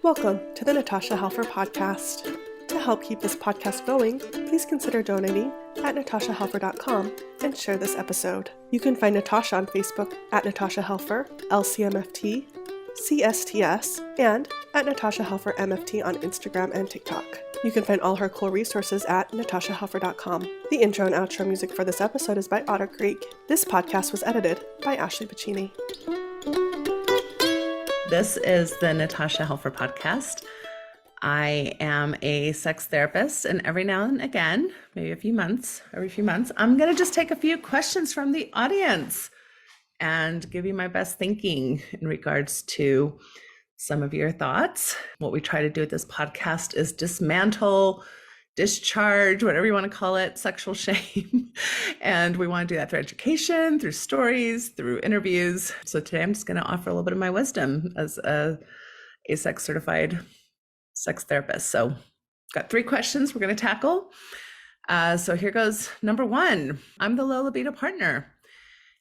Welcome to the Natasha Helfer podcast. To help keep this podcast going, please consider donating at natashahelfer.com and share this episode. You can find Natasha on Facebook at Natasha Helfer, LCMFT, CSTS, and at Natasha Helfer MFT on Instagram and TikTok. You can find all her cool resources at natashahelfer.com. The intro and outro music for this episode is by Otter Creek. This podcast was edited by Ashley Pacini. This is the Natasha Helfer podcast. I am a sex therapist, and every now and again, maybe every few months, I'm going to just take a few questions from the audience and give you my best thinking in regards to some of your thoughts. What we try to do with this podcast is dismantle, discharge, whatever you want to call it, sexual shame. And we want to do that through education, through stories, through interviews. So today I'm just going to offer a little bit of my wisdom as a sex certified sex therapist. So got 3 questions we're going to tackle. So here goes. Number 1, I'm the low libido partner,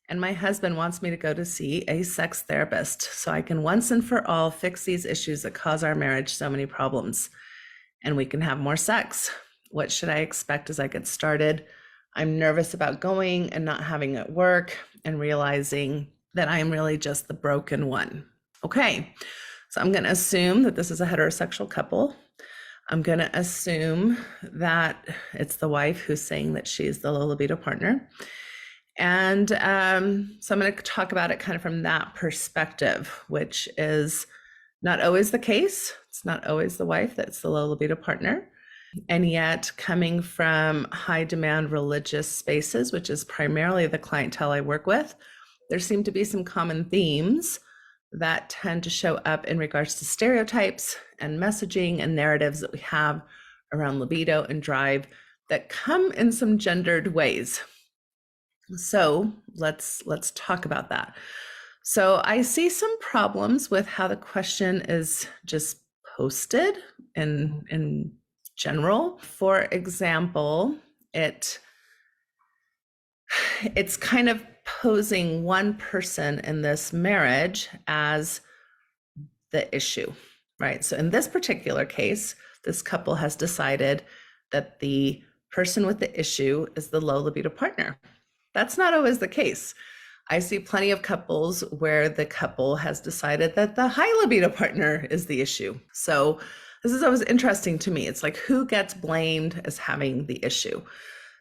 and my husband wants me to go to see a sex therapist so I can once and for all fix these issues that cause our marriage so many problems, and we can have more sex. What should I expect as I get started? I'm nervous about going and not having it work and realizing that I am really just the broken one. Okay, so I'm going to assume that this is a heterosexual couple. I'm going to assume that it's the wife who's saying that she's the low libido partner. And so I'm going to talk about it kind of from that perspective, which is not always the case. It's not always the wife that's the low libido partner. And yet, coming from high demand religious spaces, which is primarily the clientele I work with, there seem to be some common themes that tend to show up in regards to stereotypes and messaging and narratives that we have around libido and drive that come in some gendered ways. So let's talk about that. So I see some problems with how the question is just posted in general. For example, it's kind of posing one person in this marriage as the issue, right? So in this particular case, this couple has decided that the person with the issue is the low libido partner. That's not always the case. I see plenty of couples where the couple has decided that the high libido partner is the issue. So this is always interesting to me. It's like, who gets blamed as having the issue?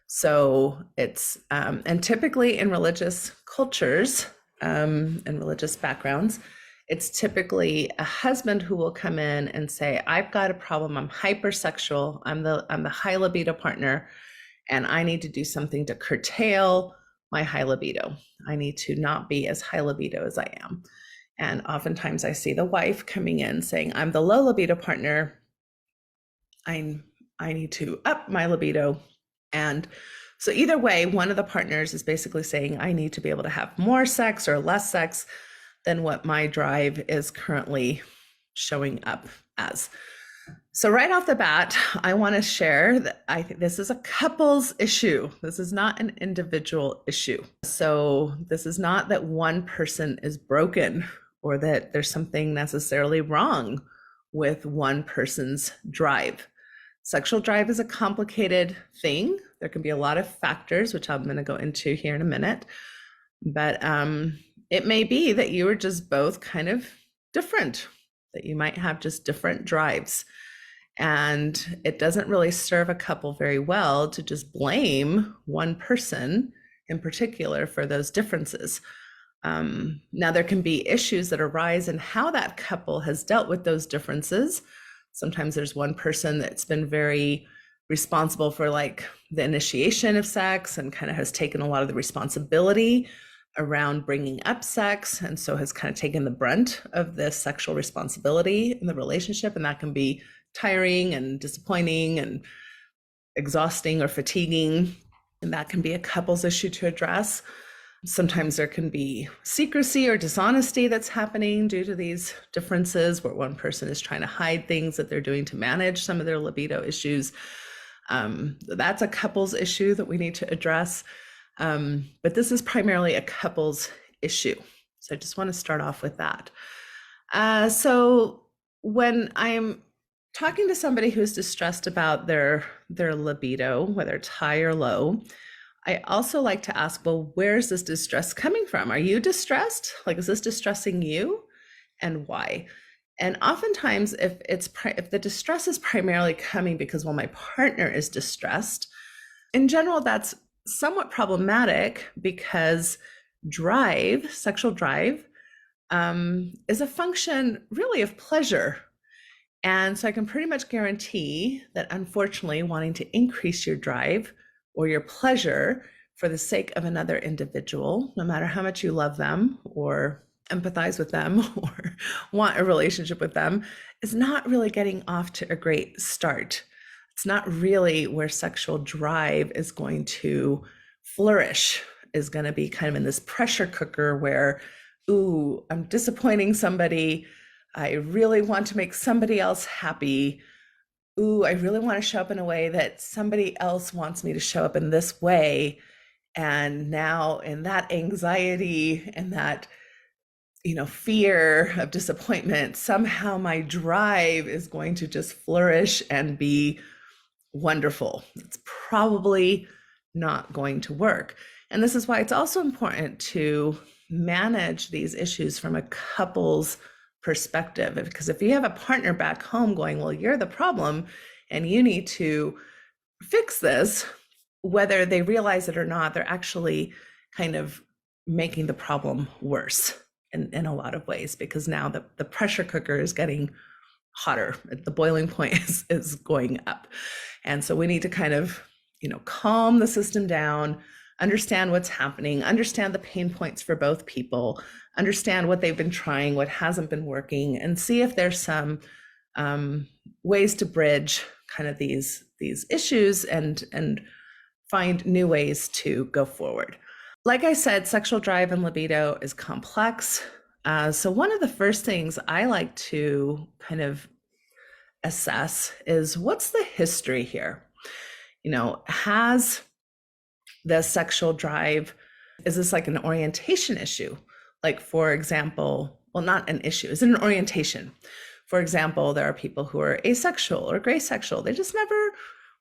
So it's, and typically in religious cultures and religious backgrounds, it's typically a husband who will come in and say, I've got a problem. I'm hypersexual. I'm the high libido partner, and I need to do something to curtail my high libido. I need to not be as high libido as I am. And oftentimes I see the wife coming in saying, I'm the low libido partner. I need to up my libido. And so either way, one of the partners is basically saying, I need to be able to have more sex or less sex than what my drive is currently showing up as. So right off the bat, I want to share that I think this is a couple's issue. This is not an individual issue. So this is not that one person is broken or that there's something necessarily wrong with one person's drive. Sexual drive is a complicated thing. There can be a lot of factors, which I'm going to go into here in a minute. But it may be that you are just both kind of different, that you might have just different drives. And it doesn't really serve a couple very well to just blame one person in particular for those differences. Now, there can be issues that arise in how that couple has dealt with those differences. Sometimes there's one person that's been very responsible for like the initiation of sex and kind of has taken a lot of the responsibility around bringing up sex, and so has kind of taken the brunt of the sexual responsibility in the relationship. And that can be tiring and disappointing and exhausting or fatiguing. And that can be a couple's issue to address. Sometimes there can be secrecy or dishonesty that's happening due to these differences, where one person is trying to hide things that they're doing to manage some of their libido issues. That's a couple's issue that we need to address. But this is primarily a couple's issue. So I just want to start off with that. So when I'm talking to somebody who's distressed about their libido, whether it's high or low, I also like to ask, well, where's this distress coming from? Are you distressed? Like, is this distressing you? And why? And oftentimes, if the distress is primarily coming because, well, my partner is distressed, in general, that's somewhat problematic because drive, sexual drive, is a function really of pleasure. And so I can pretty much guarantee that, unfortunately, wanting to increase your drive or your pleasure for the sake of another individual, no matter how much you love them or empathize with them or want a relationship with them, is not really getting off to a great start. It's not really where sexual drive is going to flourish, is going to be kind of in this pressure cooker where, ooh, I'm disappointing somebody. I really want to make somebody else happy. Ooh, I really want to show up in a way that somebody else wants me to show up in this way. And now in that anxiety and that, fear of disappointment, somehow my drive is going to just flourish and be wonderful. It's probably not going to work. And this is why it's also important to manage these issues from a couple's perspective. Because if you have a partner back home going, well, you're the problem and you need to fix this, whether they realize it or not, they're actually kind of making the problem worse in a lot of ways, because now the pressure cooker is getting hotter. The boiling point is going up. And so we need to kind of, calm the system down, understand what's happening, understand the pain points for both people, understand what they've been trying, what hasn't been working, and see if there's some ways to bridge kind of these issues and find new ways to go forward. Like I said, sexual drive and libido is complex. So one of the first things I like to kind of assess is, what's the history here? Has the sexual drive, is this like an orientation issue? Like, for example, well, not an issue, is it an orientation? For example, there are people who are asexual or gray sexual. They just never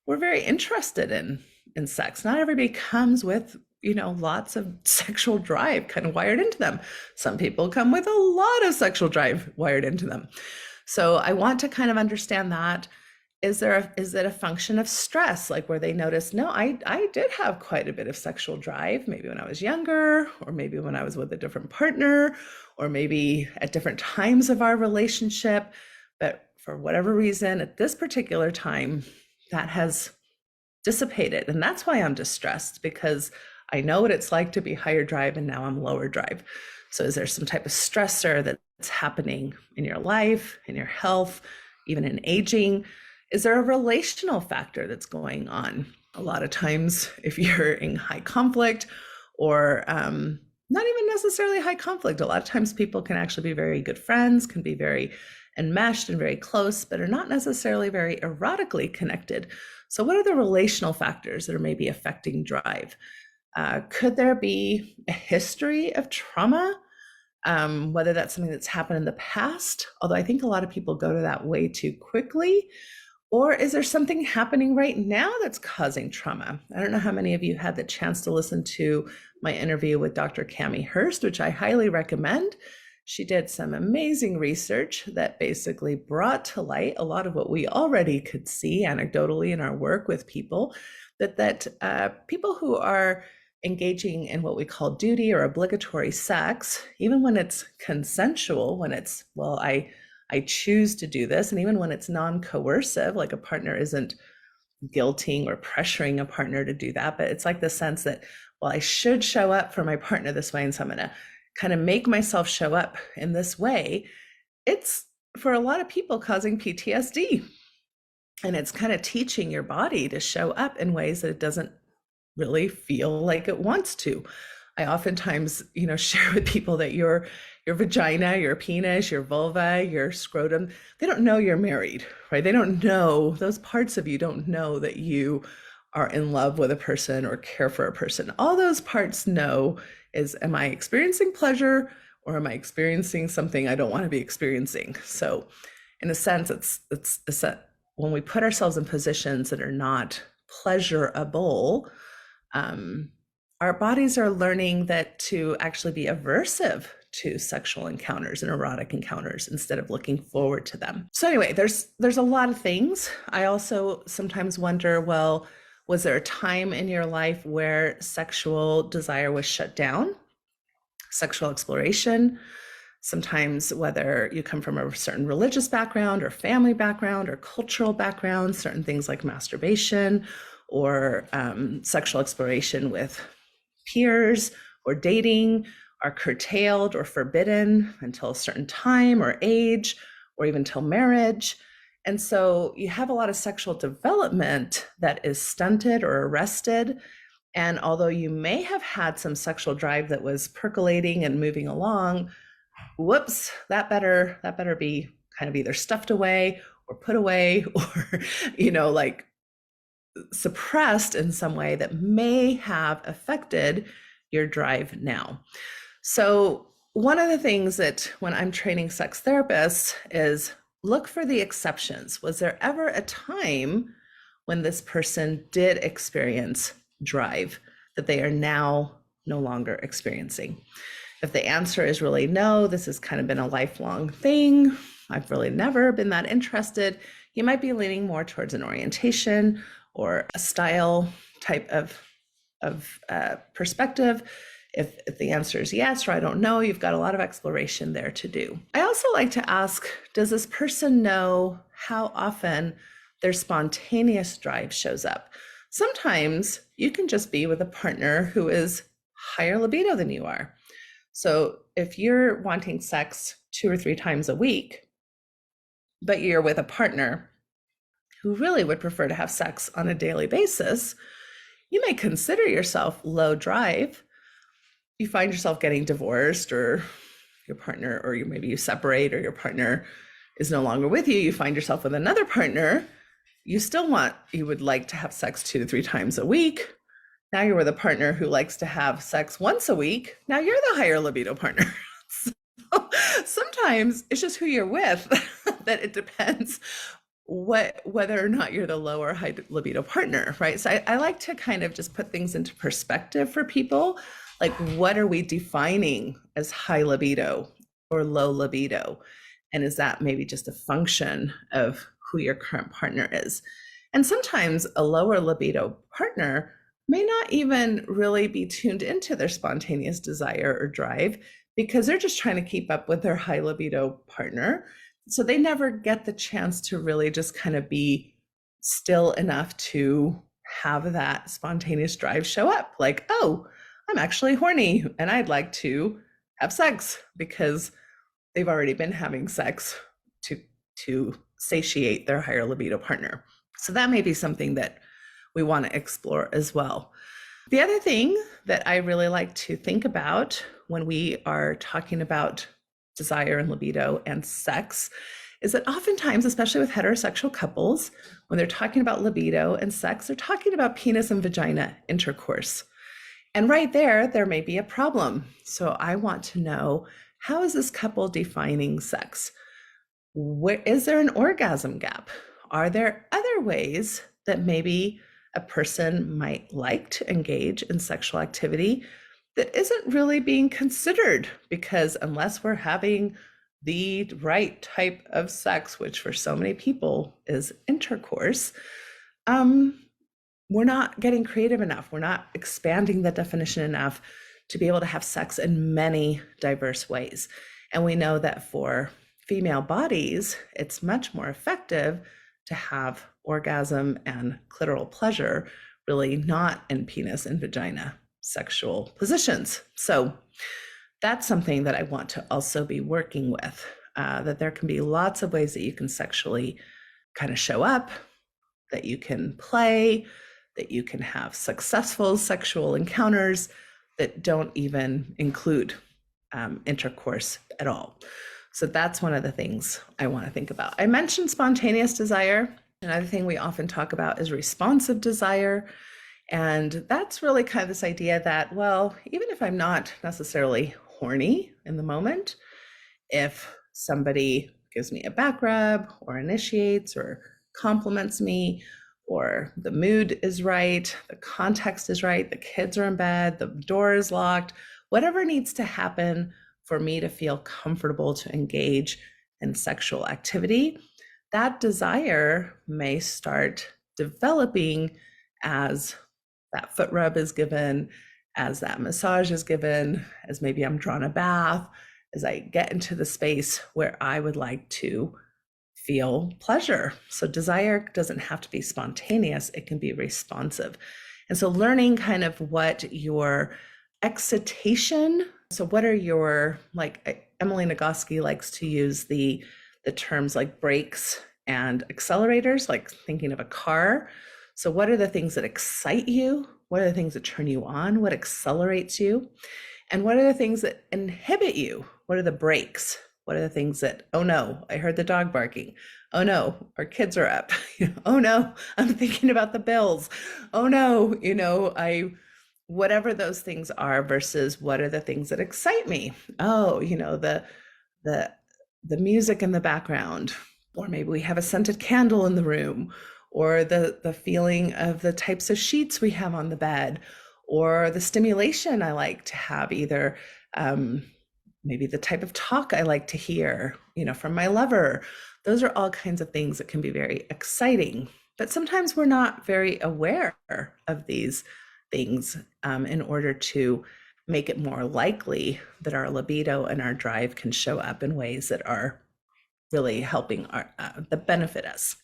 were very interested in sex. Not everybody comes with, lots of sexual drive kind of wired into them. Some people come with a lot of sexual drive wired into them. So I want to kind of understand that. Is it a function of stress, like where they notice, no, I did have quite a bit of sexual drive, maybe when I was younger, or maybe when I was with a different partner, or maybe at different times of our relationship, but for whatever reason, at this particular time, that has dissipated. And that's why I'm distressed, because I know what it's like to be higher drive and now I'm lower drive. So is there some type of stressor that's happening in your life, in your health, even in aging? Is there a relational factor that's going on? A lot of times, if you're in high conflict, or not even necessarily high conflict, a lot of times people can actually be very good friends, can be very enmeshed and very close, but are not necessarily very erotically connected. So what are the relational factors that are maybe affecting drive? Could there be a history of trauma? Whether that's something that's happened in the past, although I think a lot of people go to that way too quickly. Or is there something happening right now that's causing trauma? I don't know how many of you had the chance to listen to my interview with Dr. Cami Hurst, which I highly recommend. She did some amazing research that basically brought to light a lot of what we already could see anecdotally in our work with people, that people who are engaging in what we call duty or obligatory sex, even when it's consensual, when it's, well, I choose to do this, and even when it's non-coercive, like a partner isn't guilting or pressuring a partner to do that, but it's like the sense that, well, I should show up for my partner this way, and so I'm going to kind of make myself show up in this way. It's, for a lot of people, causing PTSD. And it's kind of teaching your body to show up in ways that it doesn't really feel like it wants to. I oftentimes, share with people that your vagina, your penis, your vulva, your scrotum, they don't know you're married, right? They don't know, those parts of you don't know that you are in love with a person or care for a person. All those parts know is, am I experiencing pleasure, or am I experiencing something I don't want to be experiencing? So in a sense, when we put ourselves in positions that are not pleasurable, our bodies are learning that to actually be aversive to sexual encounters and erotic encounters instead of looking forward to them. So anyway, there's a lot of things. I also sometimes wonder, well, was there a time in your life where sexual desire was shut down? Sexual exploration? Sometimes whether you come from a certain religious background or family background or cultural background, certain things like masturbation or sexual exploration with peers or dating are curtailed or forbidden until a certain time or age, or even till marriage. And so you have a lot of sexual development that is stunted or arrested. And although you may have had some sexual drive that was percolating and moving along, whoops, that better be kind of either stuffed away or put away or, like suppressed in some way that may have affected your drive now. So one of the things that when I'm training sex therapists is look for the exceptions. Was there ever a time when this person did experience drive that they are now no longer experiencing? If the answer is really no, this has kind of been a lifelong thing, I've really never been that interested, you might be leaning more towards an orientation or a style type of perspective. If the answer is yes, or I don't know, you've got a lot of exploration there to do. I also like to ask, does this person know how often their spontaneous drive shows up? Sometimes you can just be with a partner who is higher libido than you are. So if you're wanting sex 2 or 3 times a week, but you're with a partner who really would prefer to have sex on a daily basis, you may consider yourself low drive. You find yourself getting divorced, or your partner, or maybe you separate, or your partner is no longer with you. You find yourself with another partner. You would like to have sex 2 to 3 times a week. Now you're with a partner who likes to have sex once a week. Now you're the higher libido partner. So sometimes it's just who you're with that it depends whether or not you're the low or high libido partner, right? So I like to kind of just put things into perspective for people. Like, what are we defining as high libido or low libido? And is that maybe just a function of who your current partner is? And sometimes a lower libido partner may not even really be tuned into their spontaneous desire or drive because they're just trying to keep up with their high libido partner. So they never get the chance to really just kind of be still enough to have that spontaneous drive show up. Like, oh, I'm actually horny and I'd like to have sex, because they've already been having sex to satiate their higher libido partner. So that may be something that we want to explore as well. The other thing that I really like to think about when we are talking about desire and libido and sex is that oftentimes, especially with heterosexual couples, when they're talking about libido and sex, they're talking about penis and vagina intercourse. And right there may be a problem. So I want to know, how is this couple defining sex? Is there an orgasm gap? Are there other ways that maybe a person might like to engage in sexual activity that isn't really being considered? Because unless we're having the right type of sex, which for so many people is intercourse, we're not getting creative enough. We're not expanding the definition enough to be able to have sex in many diverse ways. And we know that for female bodies, it's much more effective to have orgasm and clitoral pleasure really not in penis and vagina sexual positions. So that's something that I want to also be working with, that there can be lots of ways that you can sexually kind of show up, that you can play, that you can have successful sexual encounters that don't even include intercourse at all. So that's one of the things I want to think about. I mentioned spontaneous desire. Another thing we often talk about is responsive desire. And that's really kind of this idea that, well, even if I'm not necessarily horny in the moment, if somebody gives me a back rub or initiates or compliments me, or the mood is right, the context is right, the kids are in bed, the door is locked, whatever needs to happen for me to feel comfortable to engage in sexual activity, that desire may start developing as that foot rub is given, as that massage is given, as maybe I'm drawn a bath, as I get into the space where I would like to feel pleasure. So desire doesn't have to be spontaneous, it can be responsive. And so learning kind of what your excitation, so what are your, like Emily Nagoski likes to use the terms like brakes and accelerators, like thinking of a car. So what are the things that excite you? What are the things that turn you on? What accelerates you? And what are the things that inhibit you? What are the brakes? What are the things that, oh no, I heard the dog barking. Oh no, our kids are up. Oh no, I'm thinking about the bills. Oh no, whatever those things are, versus what are the things that excite me? Oh, the music in the background, or maybe we have a scented candle in the room, or the feeling of the types of sheets we have on the bed, or the stimulation I like to have, either maybe the type of talk I like to hear, from my lover. Those are all kinds of things that can be very exciting, but sometimes we're not very aware of these things in order to make it more likely that our libido and our drive can show up in ways that are really helping that benefit us.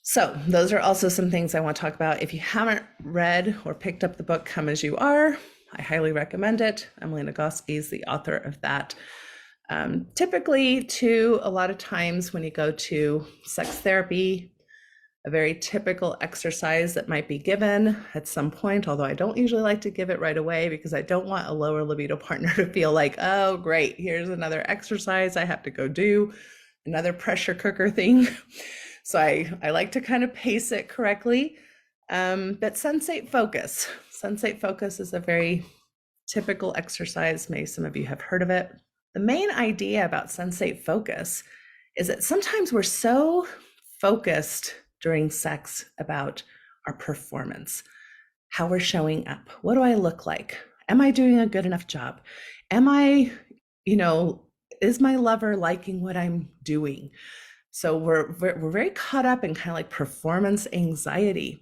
So those are also some things I want to talk about. If you haven't read or picked up the book, Come As You Are, I highly recommend it. Emily Nagoski is the author of that. Typically, too, a lot of times when you go to sex therapy, a very typical exercise that might be given at some point, although I don't usually like to give it right away because I don't want a lower libido partner to feel like, oh, great, here's another exercise I have to go do, another pressure cooker thing. So I like to kind of pace it correctly. But sensate focus. Sensate focus is a very typical exercise. Maybe some of you have heard of it. The main idea about sensate focus is that sometimes we're so focused during sex about our performance, how we're showing up. What do I look like? Am I doing a good enough job? Am I, is my lover liking what I'm doing? So we're very caught up in kind of like performance anxiety.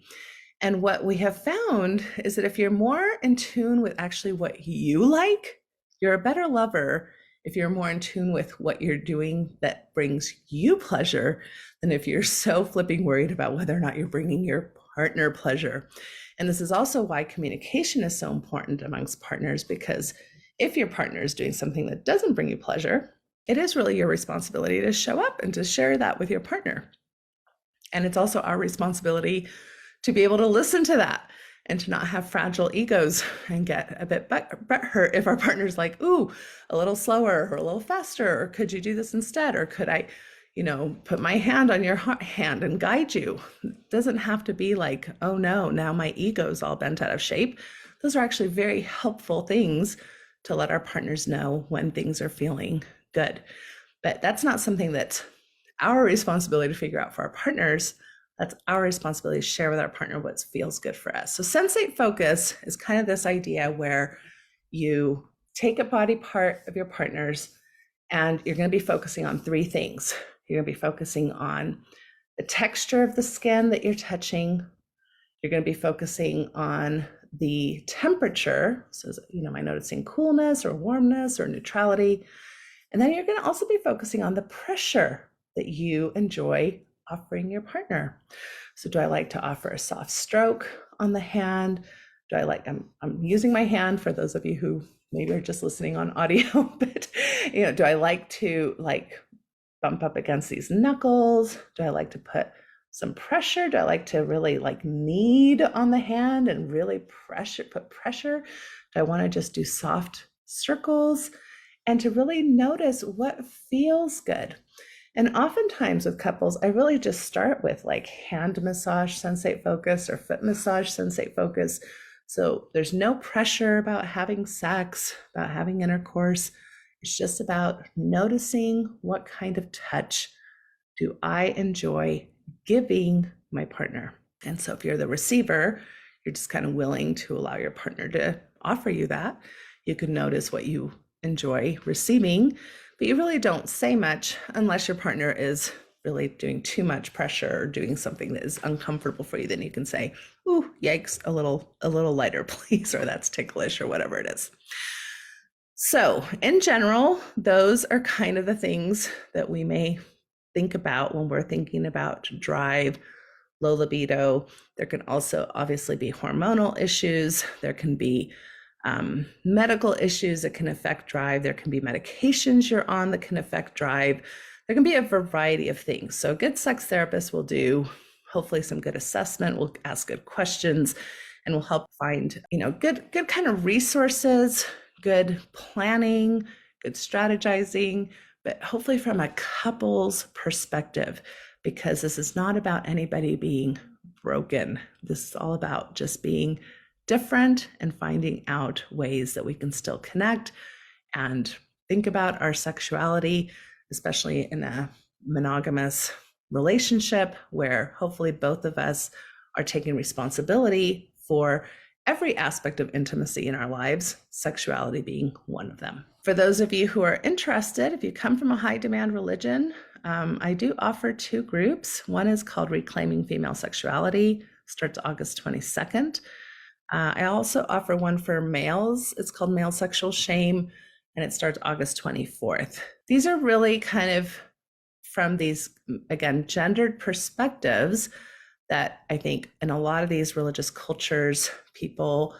And what we have found is that if you're more in tune with actually what you like, you're a better lover if you're more in tune with what you're doing that brings you pleasure than if you're so flipping worried about whether or not you're bringing your partner pleasure. And this is also why communication is so important amongst partners, because if your partner is doing something that doesn't bring you pleasure, it is really your responsibility to show up and to share that with your partner. And it's also our responsibility to be able to listen to that and to not have fragile egos and get a bit butthurt if our partner's like, ooh, a little slower or a little faster, or could you do this instead? Or could I, put my hand on your hand and guide you? It doesn't have to be like, oh no, now my ego's all bent out of shape. Those are actually very helpful things to let our partners know when things are feeling good. But that's not something that's our responsibility to figure out for our partners. That's our responsibility to share with our partner what feels good for us. So sensate focus is kind of this idea where you take a body part of your partner's and you're going to be focusing on three things. You're going to be focusing on the texture of the skin that you're touching. You're going to be focusing on the temperature. So, am I noticing coolness or warmness or neutrality? And then you're going to also be focusing on the pressure that you enjoy offering your partner. So do I like to offer a soft stroke on the hand? Do I like, I'm using my hand for those of you who maybe are just listening on audio, but do I like to bump up against these knuckles? Do I like to put some pressure? Do I like to really knead on the hand and really put pressure? Do I want to just do soft circles? And to really notice what feels good. And oftentimes with couples, I really just start with hand massage, sensate focus, or foot massage, sensate focus. So there's no pressure about having sex, about having intercourse. It's just about noticing what kind of touch do I enjoy giving my partner. And so if you're the receiver, you're just kind of willing to allow your partner to offer you that. You can notice what you enjoy receiving, but you really don't say much unless your partner is really doing too much pressure or doing something that is uncomfortable for you. Then you can say, "Ooh, yikes, a little lighter, please," or "That's ticklish," or whatever it is. So in general, those are kind of the things that we may think about when we're thinking about drive, low libido. There can also obviously be hormonal issues. There can be medical issues that can affect drive. There can be medications you're on that can affect drive. There can be a variety of things. So a good sex therapist will do hopefully some good assessment, will ask good questions, and will help find, good kind of resources, good planning, good strategizing, but hopefully from a couple's perspective, because this is not about anybody being broken. This is all about just being different and finding out ways that we can still connect and think about our sexuality, especially in a monogamous relationship where hopefully both of us are taking responsibility for every aspect of intimacy in our lives, sexuality being one of them. For those of you who are interested, if you come from a high demand religion, I do offer 2 groups. One is called Reclaiming Female Sexuality, starts August 22nd. I also offer one for males. It's called Male Sexual Shame, and it starts August 24th. These are really kind of from these, again, gendered perspectives that I think in a lot of these religious cultures, people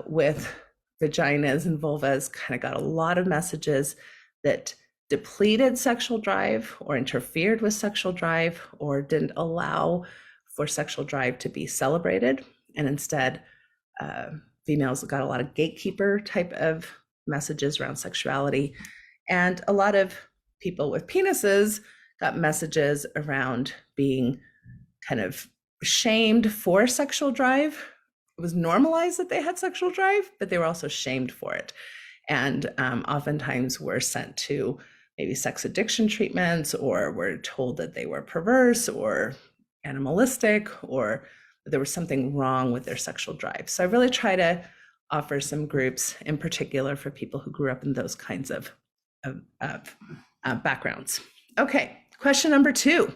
with vaginas and vulvas kind of got a lot of messages that depleted sexual drive or interfered with sexual drive or didn't allow for sexual drive to be celebrated. And instead, females got a lot of gatekeeper type of messages around sexuality. And a lot of people with penises got messages around being kind of shamed for sexual drive. It was normalized that they had sexual drive, but they were also shamed for it. And oftentimes were sent to maybe sex addiction treatments, or were told that they were perverse or animalistic, or there was something wrong with their sexual drive. So I really try to offer some groups in particular for people who grew up in those kinds of backgrounds. Okay, question number 2.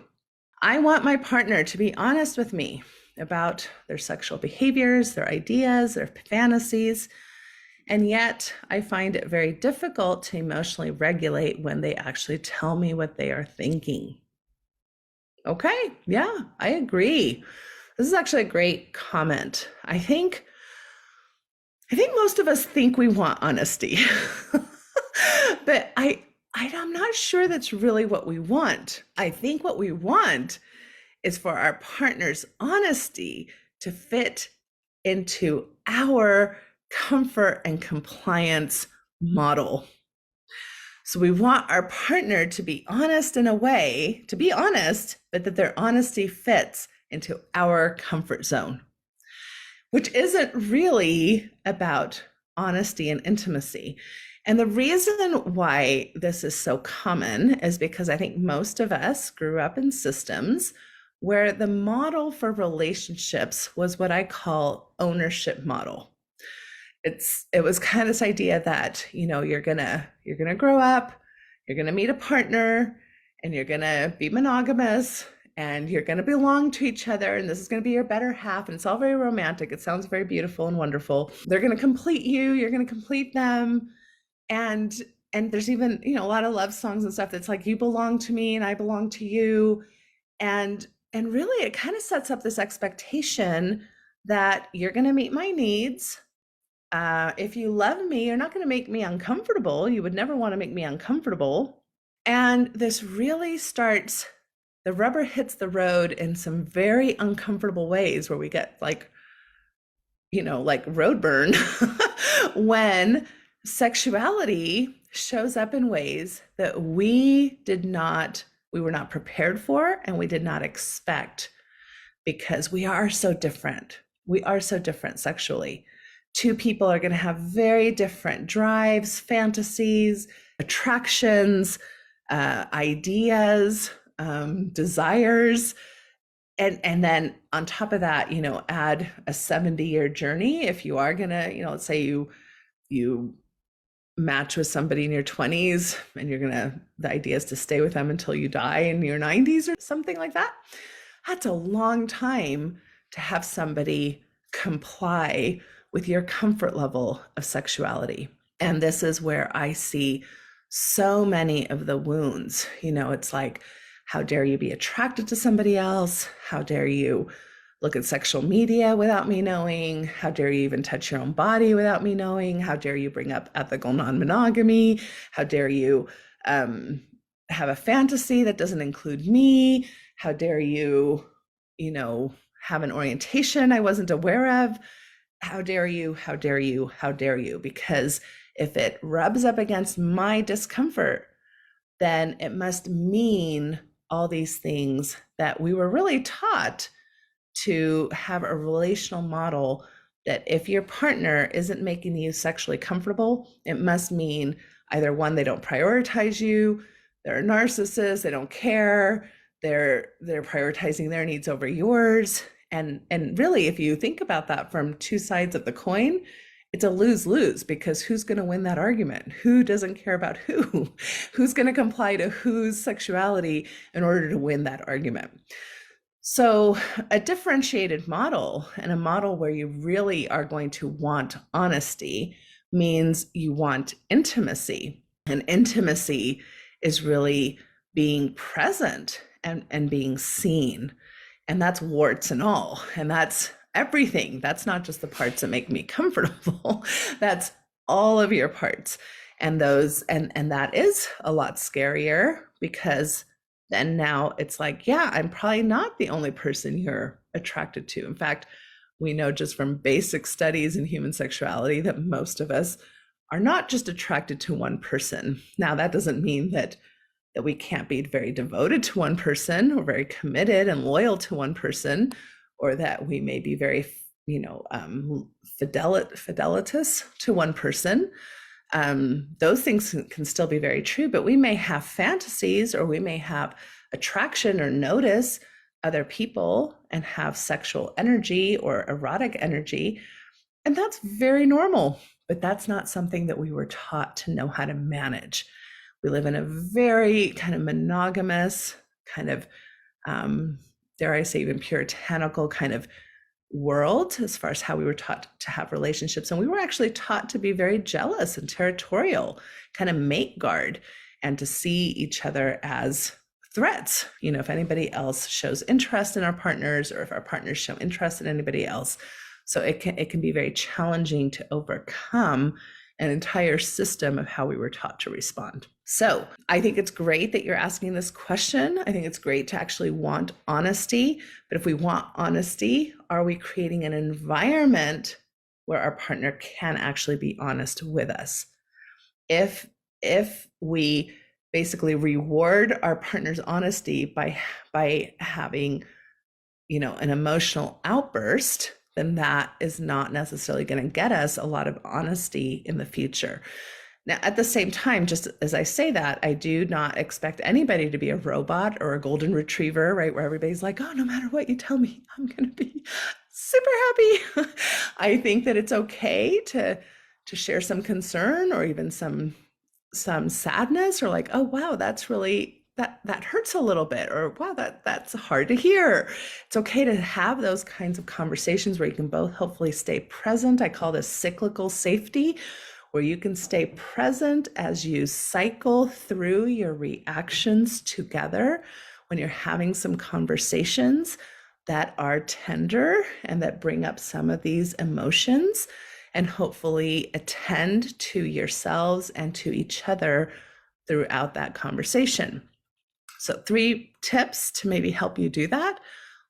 I want my partner to be honest with me about their sexual behaviors, their ideas, their fantasies, and yet I find it very difficult to emotionally regulate when they actually tell me what they are thinking. Okay, yeah, I agree. This is actually a great comment. I think most of us think we want honesty, but I'm not sure that's really what we want. I think what we want is for our partner's honesty to fit into our comfort and compliance model. So we want our partner to be honest in a way, to be honest, but that their honesty fits into our comfort zone, which isn't really about honesty and intimacy. And the reason why this is so common is because I think most of us grew up in systems where the model for relationships was what I call ownership model. It was kind of this idea that, you're gonna grow up, you're gonna meet a partner, and you're gonna be monogamous, and you're gonna belong to each other, and this is gonna be your better half, and it's all very romantic. It sounds very beautiful and wonderful. They're gonna complete you, you're gonna complete them. And there's even, a lot of love songs and stuff that's like, you belong to me and I belong to you. And really it kind of sets up this expectation that you're going to meet my needs. If you love me, you're not going to make me uncomfortable. You would never want to make me uncomfortable. And this really starts, the rubber hits the road in some very uncomfortable ways where we get like road burn when sexuality shows up in ways that we were not prepared for and we did not expect, because we are so different. We are so different sexually. 2 people are going to have very different drives, fantasies, attractions, ideas, desires. And then on top of that, add a 70-year journey. If you are going to, let's say you match with somebody in your 20s and the idea is to stay with them until you die in your 90s or something like that. That's a long time to have somebody comply with your comfort level of sexuality. And this is where I see so many of the wounds. It's like, how dare you be attracted to somebody else? How dare you look at sexual media without me knowing? How dare you even touch your own body without me knowing? How dare you bring up ethical non-monogamy? How dare you have a fantasy that doesn't include me? How dare you, have an orientation I wasn't aware of? How dare you, how dare you, how dare you? Because if it rubs up against my discomfort, then it must mean all these things that we were really taught to have a relational model that if your partner isn't making you sexually comfortable, it must mean either one, they don't prioritize you, they're a narcissist, they don't care, they're prioritizing their needs over yours. And really, if you think about that from two sides of the coin, it's a lose-lose, because who's going to win that argument? Who doesn't care about who? Who's going to comply to whose sexuality in order to win that argument? So a differentiated model, and a model where you really are going to want honesty, means you want intimacy. And intimacy is really being present and being seen. And that's warts and all. And that's everything. That's not just the parts that make me comfortable. That's all of your parts. And that is a lot scarier, because then now it's like, yeah, I'm probably not the only person you're attracted to. In fact, we know just from basic studies in human sexuality that most of us are not just attracted to one person. Now, that doesn't mean that we can't be very devoted to one person, or very committed and loyal to one person, or that we may be very, fidelitous to one person. Those things can still be very true, but we may have fantasies, or we may have attraction or notice other people and have sexual energy or erotic energy. And that's very normal, but that's not something that we were taught to know how to manage. We live in a very kind of monogamous, kind of, dare I say, even puritanical kind of world as far as how we were taught to have relationships. And we were actually taught to be very jealous and territorial, kind of mate guard, and to see each other as threats. If anybody else shows interest in our partners, or if our partners show interest in anybody else. So it can be very challenging to overcome an entire system of how we were taught to respond. So I think it's great that you're asking this question. I think it's great to actually want honesty. But if we want honesty, are we creating an environment where our partner can actually be honest with us? If we basically reward our partner's honesty by having, an emotional outburst, then that is not necessarily going to get us a lot of honesty in the future. Now, at the same time, just as I say that, I do not expect anybody to be a robot or a golden retriever, right? Where everybody's like, oh, no matter what you tell me, I'm going to be super happy. I think that it's okay to share some concern, or even some sadness, or like, oh, wow, that's really, that hurts a little bit, or wow, that's hard to hear. It's okay to have those kinds of conversations where you can both hopefully stay present. I call this cyclical safety, where you can stay present as you cycle through your reactions together when you're having some conversations that are tender and that bring up some of these emotions, and hopefully attend to yourselves and to each other throughout that conversation. So 3 tips to maybe help you do that.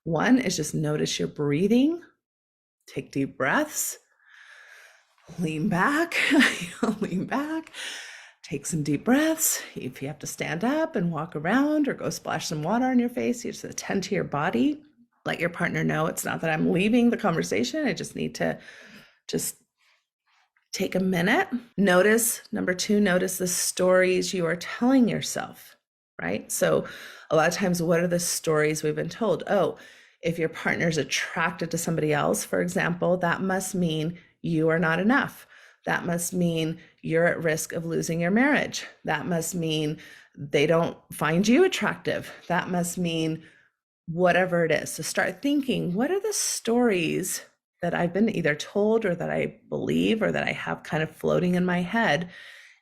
1 is just notice your breathing. Take deep breaths. Lean back, take some deep breaths. If you have to stand up and walk around or go splash some water on your face, you just attend to your body. Let your partner know it's not that I'm leaving the conversation. I just need to Take a minute. Notice, number two, notice the stories you are telling yourself, right? So a lot of times, what are the stories we've been told? Oh, if your partner's attracted to somebody else, for example, that must mean you are not enough. That must mean you're at risk of losing your marriage. That must mean they don't find you attractive. That must mean whatever it is. So start thinking, what are the stories that I've been either told or that I believe or that I have kind of floating in my head?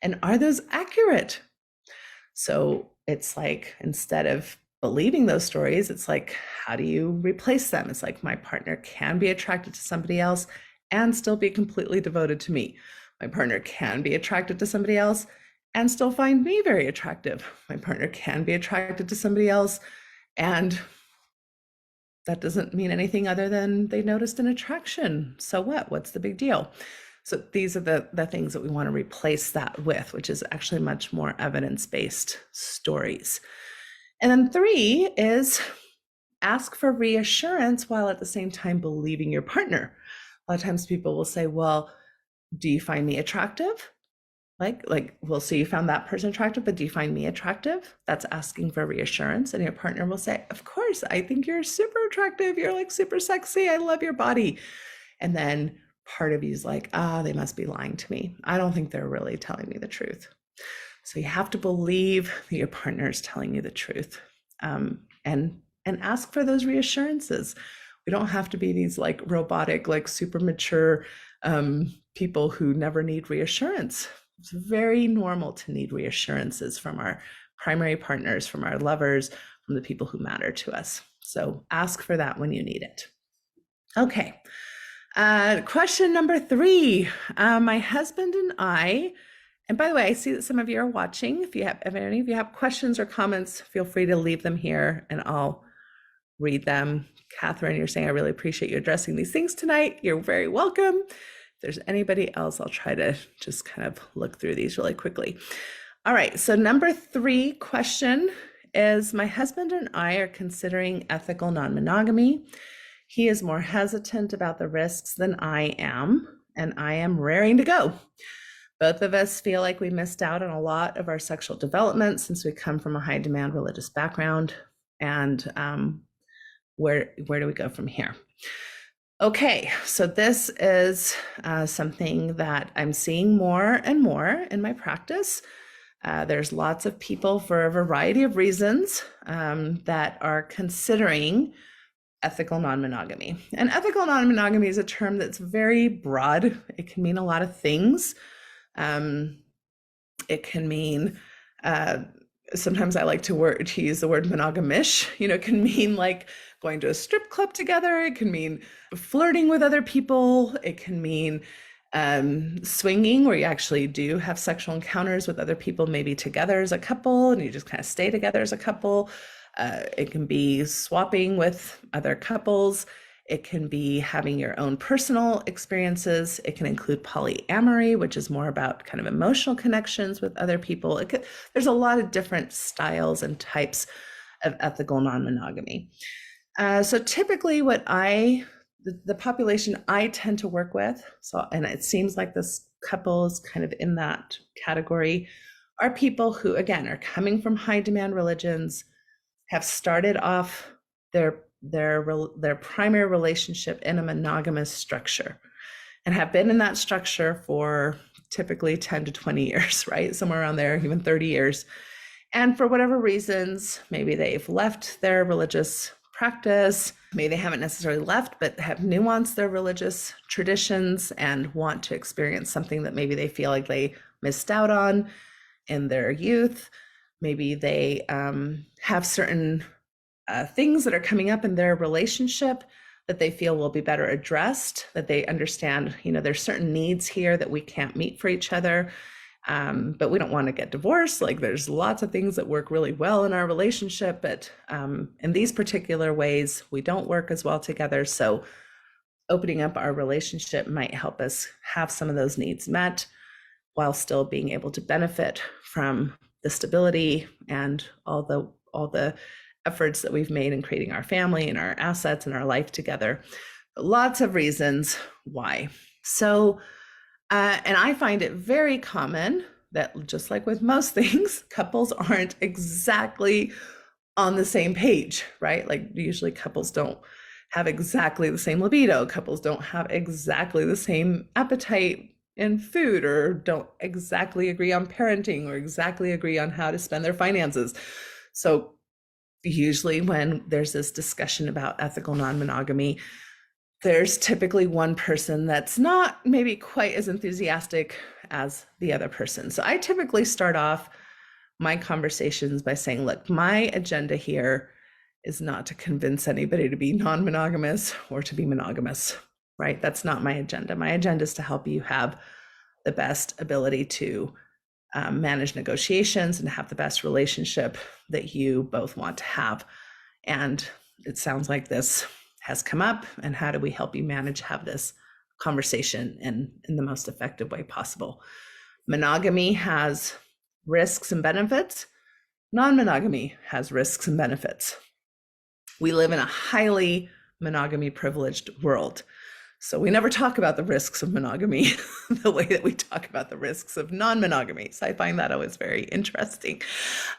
And are those accurate? So it's like, instead of believing those stories, it's like, how do you replace them? It's like, my partner can be attracted to somebody else and still be completely devoted to me. My partner can be attracted to somebody else and still find me very attractive. My partner can be attracted to somebody else, and that doesn't mean anything other than they noticed an attraction. So what? What's the big deal? So these are the things that we want to replace that with, which is actually much more evidence-based stories. And then 3 is ask for reassurance while at the same time believing your partner. A lot of times people will say, well, do you find me attractive? Well, so you found that person attractive, but do you find me attractive? That's asking for reassurance. And your partner will say, of course, I think you're super attractive. You're like super sexy. I love your body. And then part of you is like, they must be lying to me. I don't think they're really telling me the truth. So you have to believe that your partner is telling you the truth, and ask for those reassurances. We don't have to be these like robotic, like super mature people who never need reassurance. It's very normal to need reassurances from our primary partners, from our lovers, from the people who matter to us. So ask for that when you need it. Okay. Question number 3. My husband and I, and by the way, I see that some of you are watching. If any of you have questions or comments, feel free to leave them here and I'll read them. Catherine, you're saying, I really appreciate you addressing these things tonight. You're very welcome. If there's anybody else, I'll try to just kind of look through these really quickly. All right, so number 3 question is, my husband and I are considering ethical non-monogamy. He is more hesitant about the risks than I am, and I am raring to go. Both of us feel like we missed out on a lot of our sexual development since we come from a high demand religious background. And where do we go from here? Okay, so this is something that I'm seeing more and more in my practice. There's lots of people for a variety of reasons that are considering ethical non-monogamy. And ethical non-monogamy is a term that's very broad. It can mean a lot of things. It can mean, sometimes I like to use the word monogamish. It can mean like going to a strip club together. It can mean flirting with other people. It can mean swinging, where you actually do have sexual encounters with other people, maybe together as a couple, and you just kind of stay together as a couple. It can be swapping with other couples. It can be having your own personal experiences. It can include polyamory, which is more about kind of emotional connections with other people. There's a lot of different styles and types of ethical non-monogamy. So typically the population I tend to work with, and it seems like this couple is kind of in that category, are people who, again, are coming from high demand religions, have started off their primary relationship in a monogamous structure and have been in that structure for typically 10 to 20 years, right? Somewhere around there, even 30 years. And for whatever reasons, maybe they've left their religious practice, maybe they haven't necessarily left, but have nuanced their religious traditions and want to experience something that maybe they feel like they missed out on in their youth. Maybe they have certain things that are coming up in their relationship that they feel will be better addressed, that they understand, there's certain needs here that we can't meet for each other, but we don't want to get divorced. Like, there's lots of things that work really well in our relationship, but in these particular ways, we don't work as well together. So opening up our relationship might help us have some of those needs met while still being able to benefit from the stability and all the efforts that we've made in creating our family and our assets and our life together. Lots of reasons why. So And I find it very common that, just like with most things, couples aren't exactly on the same page, right? Like usually couples don't have exactly the same libido. Couples don't have exactly the same appetite in food, or don't exactly agree on parenting, or exactly agree on how to spend their finances. So usually when there's this discussion about ethical non-monogamy, there's typically one person that's not maybe quite as enthusiastic as the other person. So I typically start off my conversations by saying, look, my agenda here is not to convince anybody to be non-monogamous or to be monogamous, right? That's not my agenda. My agenda is to help you have the best ability to manage negotiations and have the best relationship that you both want to have. And it sounds like this has come up, and how do we help you have this conversation in the most effective way possible? Monogamy has risks and benefits. Non-monogamy has risks and benefits. We live in a highly monogamy privileged world. So we never talk about the risks of monogamy the way that we talk about the risks of non-monogamy. So I find that always very interesting.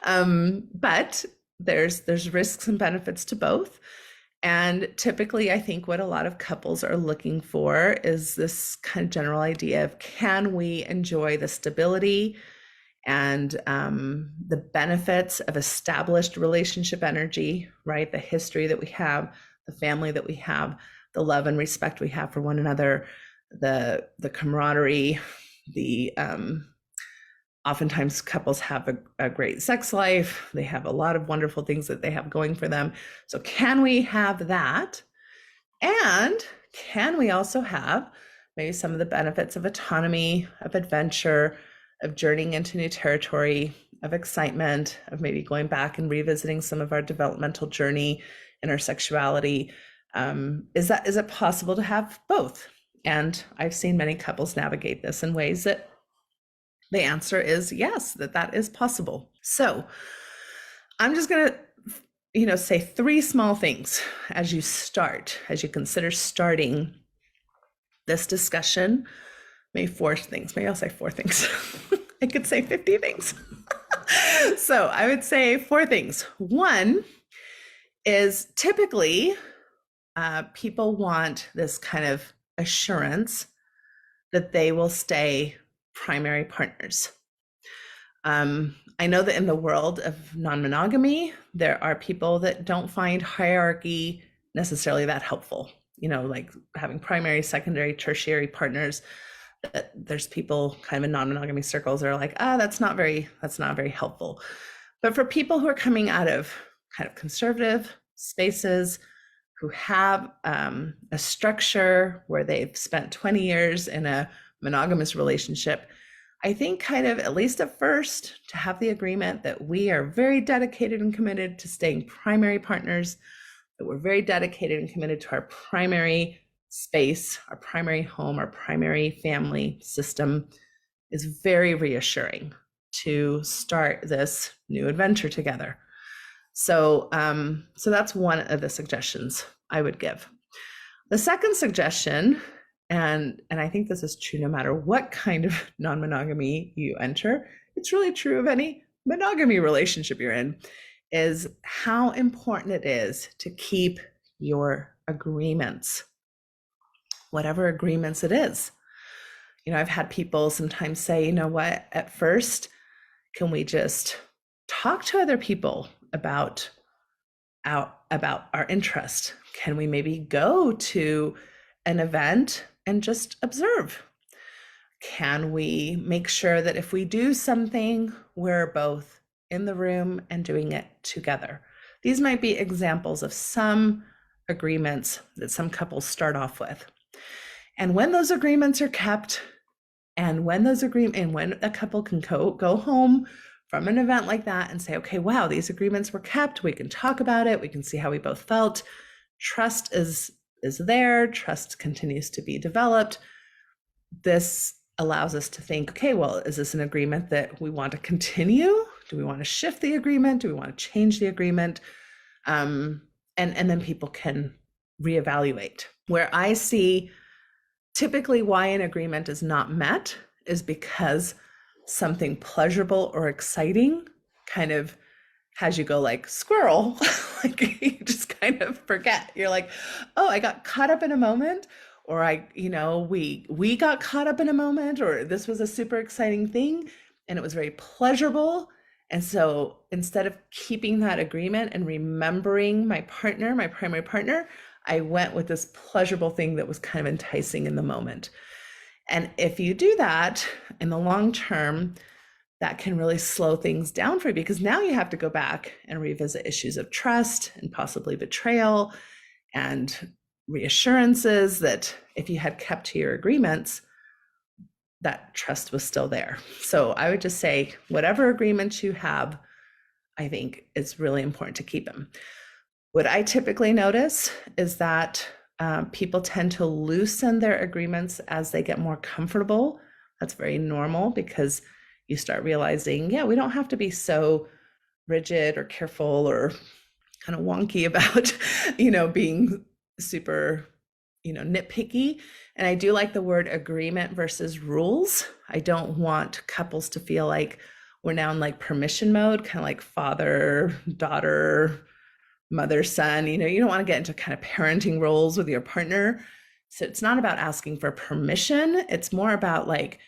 But there's risks and benefits to both. And typically, I think what a lot of couples are looking for is this kind of general idea of, can we enjoy the stability and the benefits of established relationship energy, right? The history that we have, the family that we have, the love and respect we have for one another, the camaraderie, the oftentimes couples have a great sex life. They have a lot of wonderful things that they have going for them. So can we have that? And can we also have maybe some of the benefits of autonomy, of adventure, of journeying into new territory, of excitement, of maybe going back and revisiting some of our developmental journey and our sexuality? Is it possible to have both? And I've seen many couples navigate this in ways that the answer is yes, that is possible. So I'm just going to, say 3 small things as you consider starting this discussion. Maybe 4 things. Maybe I'll say 4 things. I could say 50 things. So I would say 4 things. One is, typically people want this kind of assurance that they will stay primary partners. I know that in the world of non-monogamy, there are people that don't find hierarchy necessarily that helpful, like having primary, secondary, tertiary partners. There's people kind of in non-monogamy circles that are like, that's not very helpful. But for people who are coming out of kind of conservative spaces, who have a structure where they've spent 20 years in a monogamous relationship, I think kind of, at least at first, to have the agreement that we are very dedicated and committed to staying primary partners, that we're very dedicated and committed to our primary space, our primary home, our primary family system, is very reassuring to start this new adventure together. So that's one of the suggestions I would give. The second suggestion, and I think this is true no matter what kind of non-monogamy you enter, it's really true of any monogamy relationship you're in, is how important it is to keep your agreements, whatever agreements it is. I've had people sometimes say, you know what, at first, can we just talk to other people about our interest? Can we maybe go to an event and just observe? Can we make sure that if we do something, we're both in the room and doing it together? These might be examples of some agreements that some couples start off with. And when those agreements are kept, and when a couple can go home from an event like that and say, okay, wow, these agreements were kept, we can talk about it, we can see how we both felt, trust is there, trust continues to be developed. This allows us to think, okay, well, is this an agreement that we want to continue? Do we want to shift the agreement? Do we want to change the agreement? And then people can reevaluate. Where I see Typically, why an agreement is not met is because something pleasurable or exciting kind of has you go like squirrel, like you just kind of forget. You're like, oh, I got caught up in a moment, or we got caught up in a moment, or this was a super exciting thing and it was very pleasurable. And so instead of keeping that agreement and remembering my partner, my primary partner, I went with this pleasurable thing that was kind of enticing in the moment. And if you do that in the long term, that can really slow things down for you, because now you have to go back and revisit issues of trust and possibly betrayal and reassurances that if you had kept to your agreements, that trust was still there. So I would just say, whatever agreements you have, I think it's really important to keep them. What I typically notice is that people tend to loosen their agreements as they get more comfortable. That's very normal, because you start realizing, yeah, we don't have to be so rigid or careful or kind of wonky about, being super, nitpicky. And I do like the word agreement versus rules. I don't want couples to feel like we're now in like permission mode, kind of like father, daughter, mother, son. You don't want to get into kind of parenting roles with your partner. So it's not about asking for permission. It's more about like,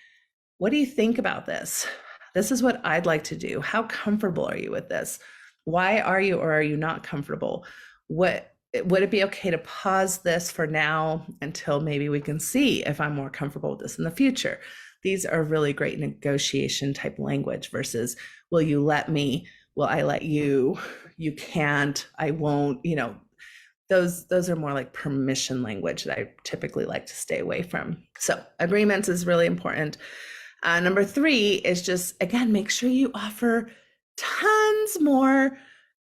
what do you think about this? This is what I'd like to do. How comfortable are you with this? Why are you or are you not comfortable? Would it be okay to pause this for now until maybe we can see if I'm more comfortable with this in the future? These are really great negotiation type language versus, will you let me? Will I let you? You can't, I won't, those are more like permission language that I typically like to stay away from. So agreements is really important. Number 3 is just, again, make sure you offer tons more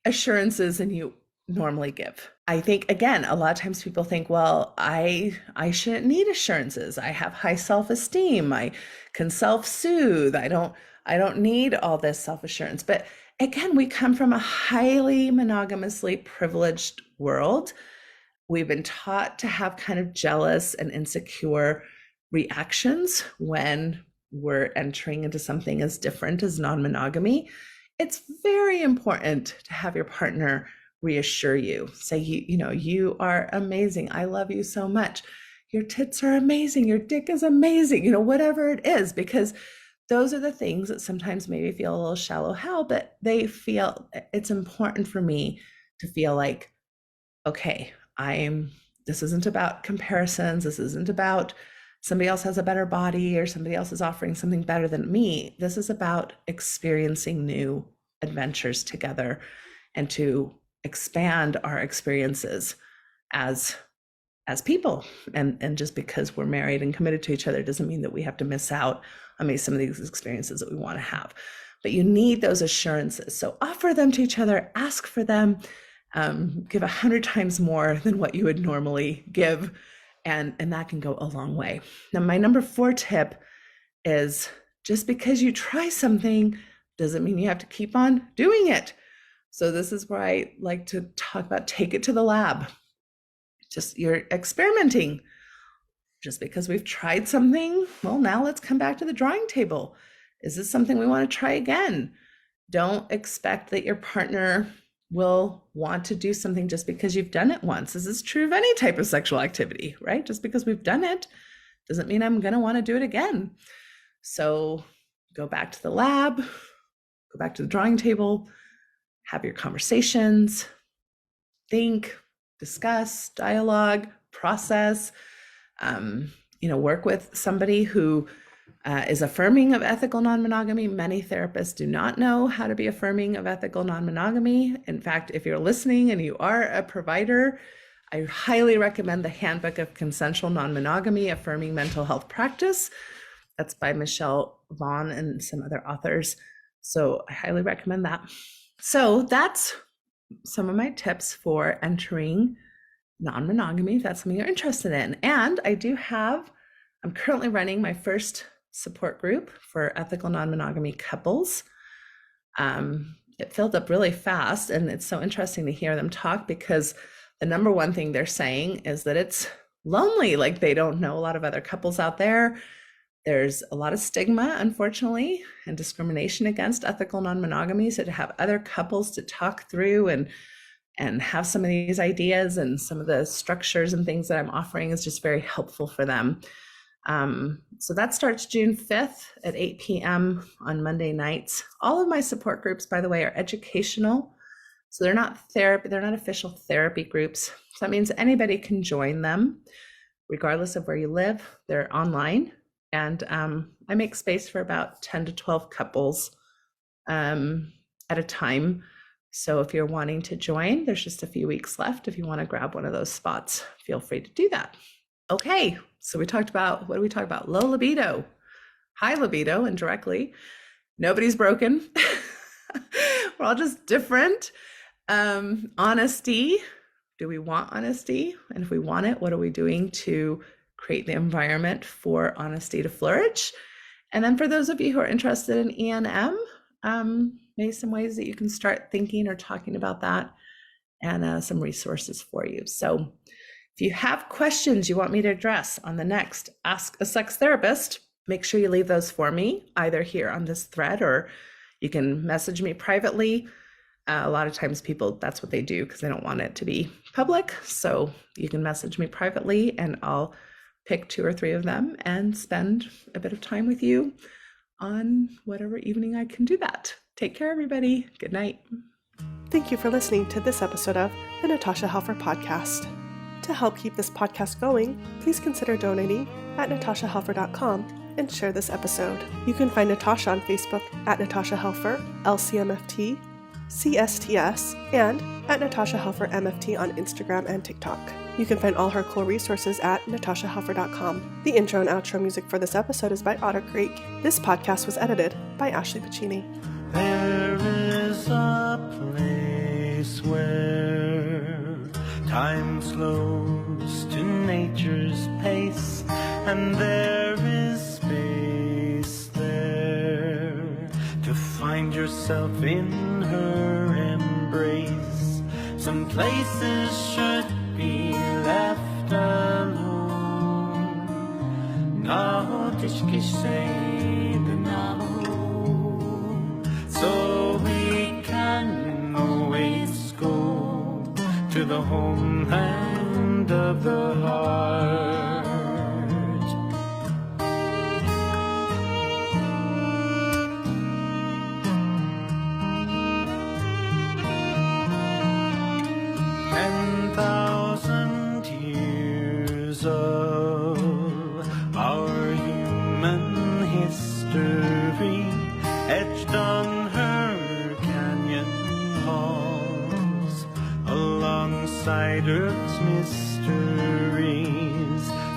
assurances than you normally give. I think, again, a lot of times people think, well, I shouldn't need assurances. I have high self-esteem. I can self-soothe. I don't need all this self-assurance. But again, we come from a highly monogamously privileged world. We've been taught to have kind of jealous and insecure reactions when we're entering into something as different as non-monogamy. It's very important to have your partner reassure you, say, you are amazing. I love you so much. Your tits are amazing. Your dick is amazing. Whatever it is, because those are the things that sometimes maybe feel a little shallow hell, but they feel it's important for me to feel like, okay, this isn't about comparisons. This isn't about somebody else has a better body or somebody else is offering something better than me. This is about experiencing new adventures together and to expand our experiences as people. And just because we're married and committed to each other doesn't mean that we have to miss out on maybe some of these experiences that we want to have. But you need those assurances. So offer them to each other, ask for them, give 100 times more than what you would normally give. And that can go a long way. Now, my number 4 tip is, just because you try something doesn't mean you have to keep on doing it. So this is where I like to talk about, take it to the lab. Just, you're experimenting. Just because we've tried something, well, now let's come back to the drawing table. Is this something we want to try again? Don't expect that your partner will want to do something just because you've done it once. This is true of any type of sexual activity, right? Just because we've done it doesn't mean I'm going to want to do it again. So go back to the lab, go back to the drawing table, have your conversations, think, discuss, dialogue, process, work with somebody who is affirming of ethical non-monogamy. Many therapists do not know how to be affirming of ethical non-monogamy. In fact, if you're listening and you are a provider, I highly recommend the Handbook of Consensual Non-Monogamy, Affirming Mental Health Practice. That's by Michelle Vaughn and some other authors. So I highly recommend that. So that's some of my tips for entering non-monogamy, if that's something you're interested in. And I'm currently running my first support group for ethical non-monogamy couples. It filled up really fast, and it's so interesting to hear them talk, because the number one thing they're saying is that it's lonely, like they don't know a lot of other couples out there. There's a lot of stigma, unfortunately, and discrimination against ethical non-monogamy. So to have other couples to talk through and have some of these ideas and some of the structures and things that I'm offering is just very helpful for them. So that starts June 5th at 8 p.m. on Monday nights. All of my support groups, by the way, are educational. So they're not therapy, they're not official therapy groups. So that means anybody can join them, regardless of where you live. They're online. And I make space for about 10 to 12 couples at a time. So if you're wanting to join, there's just a few weeks left. If you want to grab one of those spots, feel free to do that. Okay, so we talked about, what did we talk about? Low libido, high libido, indirectly. Nobody's broken. We're all just different. Honesty. Do we want honesty? And if we want it, what are we doing to create the environment for honesty to flourish? And then for those of you who are interested in E&M, maybe some ways that you can start thinking or talking about that, and some resources for you. So if you have questions you want me to address on the next Ask a Sex Therapist, make sure you leave those for me, either here on this thread, or you can message me privately. A lot of times people, that's what they do because they don't want it to be public. So you can message me privately and I'll pick 2 or 3 of them and spend a bit of time with you on whatever evening I can do that. Take care, everybody. Good night. Thank you for listening to this episode of the Natasha Helfer Podcast. To help keep this podcast going, please consider donating at natashahelfer.com and share this episode. You can find Natasha on Facebook at Natasha Helfer, LCMFT, CSTS, and at Natasha Helfer MFT on Instagram and TikTok. You can find all her cool resources at natashahelfer.com. The intro and outro music for this episode is by Otter Creek. This podcast was edited by Ashley Pacini. There is a place where time slows to nature's pace, and there is space there to find yourself in her embrace. Some places should be left alone. No tishki say the no, so we can always go to the homeland of the heart. 10,000 years of our human history etched on her canyon walls, alongside Earth's mysteries.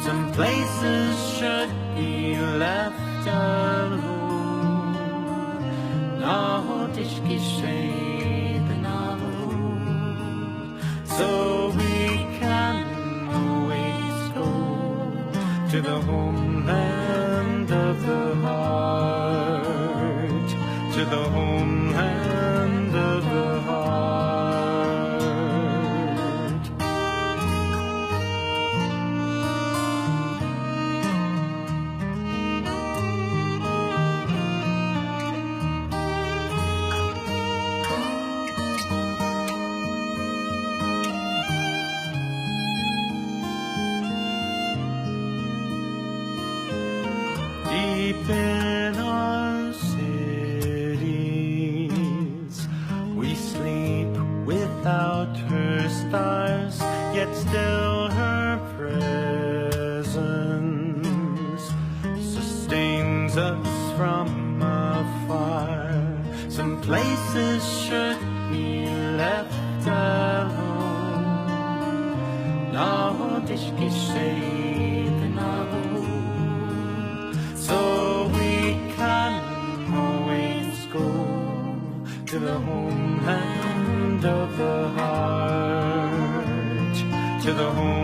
Some places should be left alone. No tishki shade no, so we can always go to the homeland of the heart, to the homeland of the heart. Deep in our cities, we sleep without her stars, yet still her presence sustains us from afar. Some places should be left alone. No tishki shade no, so we can always go to the homeland of the heart, to the home